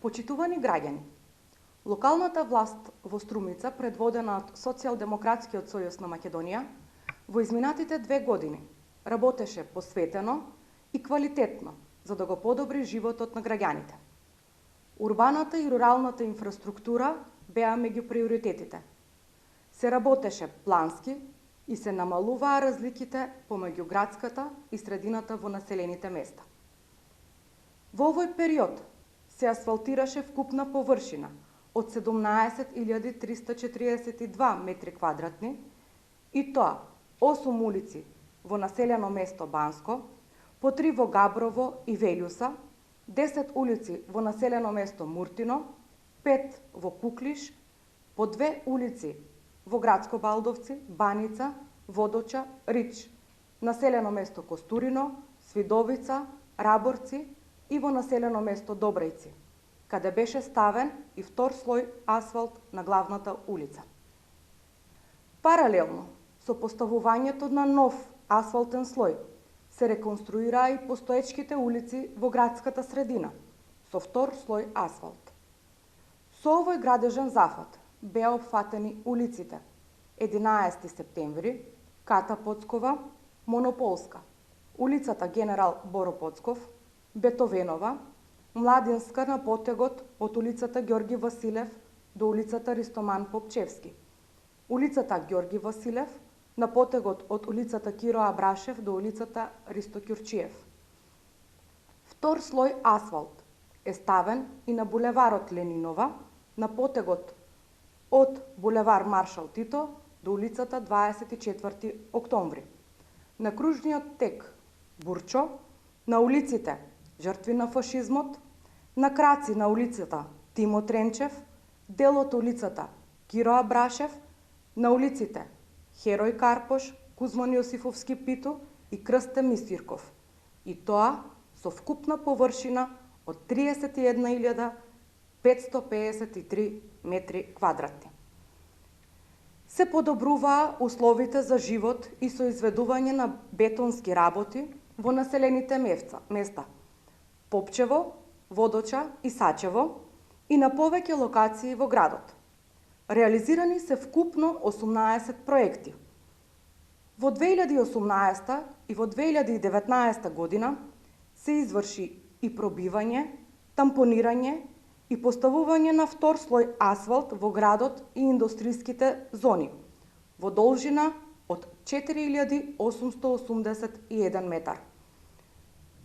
Почитувани граѓани, локалната власт во Струмица, предводена од Социјалдемократскиот сојуз на Македонија, во изминатите 2 години работеше посветено и квалитетно за да го подобри животот на граѓаните. Урбаната и руралната инфраструктура беа меѓу приоритетите. Се работеше плански и се намалуваа разликите помеѓу градската и средината во населените места. Во овој период се асфалтираше вкупна површина од 17.342 метри квадратни, и тоа 8 улици во населено место Банско, по 3 во Габрово и Велјуса, 10 улици во населено место Муртино, 5 во Куклиш, по 2 улици во Градско Балдовци, Баница, Водоча, Рич, населено место Костурино, Свидовица, Раборци и во населено место Добрејци, каде беше ставен и втор слој асфалт на главната улица. Паралелно со поставувањето на нов асфалтен слој, се реконструираа и постоечките улици во градската средина со втор слој асфалт. Со овој градежен зафат беа опфатени улиците 11 септември, Ката Поцкова, Монополска, улицата Генерал Боро Поцков, Бетовенова, Младинска на потегот од улицата Ѓорги Василев до улицата Ристоман Попчевски, улицата Ѓорги Василев на потегот од улицата Киро Абрашев до улицата Ристо Ќурчиев. Втор слој асфалт е ставен и на булеварот Ленинова на потегот од булевар Маршал Тито до улицата 24 октомври, на кружниот тек Бурчо, на улиците Жртви на фашизмот, на краци на улицата Тимо Тренчев, дел од улицата Киро Абрашев, на улиците Херој Карпош, Кузман Јосифовски Питу и Крсте Мисирков, и тоа со вкупна површина од 31.553 метри квадратни. Се подобруваа условите за живот и со изведување на бетонски работи во населените места Попчево, Водоча и Сачево и на повеќе локации во градот. Реализирани се вкупно 18 проекти. Во 2018 и во 2019 година се изврши и пробивање, тампонирање и поставување на втор слој асфалт во градот и индустријските зони во должина од 4881 метар.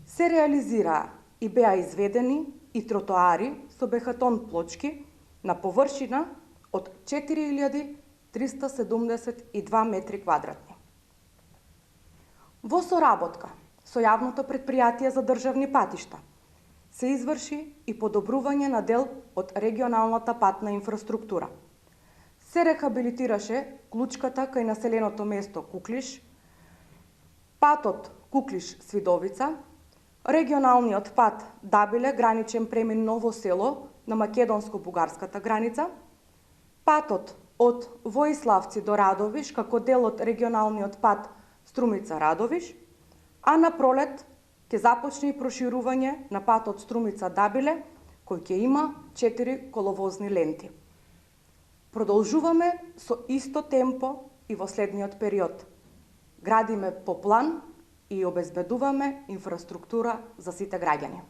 Се реализираа и беа изведени и тротоари со бехатон плочки на површина од 4372 метри квадратни. Во соработка со јавното претпријатие за државни патишта се изврши и подобрување на дел од регионалната патна инфраструктура. Се рехабилитираше клучката кај населеното место Куклиш, патот Куклиш-Свидовица, регионалниот пат Дабиле, граничен премин Ново село на македонско-бугарската граница, патот од Воиславци до Радовиш како дел од регионалниот пат Струмица-Радовиш, а на пролет ќе започне и проширување на патот Струмица-Дабиле, кој ќе има 4 коловозни ленти. Продолжуваме со исто темпо и во следниот период. Градиме по план и обезбедуваме инфраструктура за сите граѓани.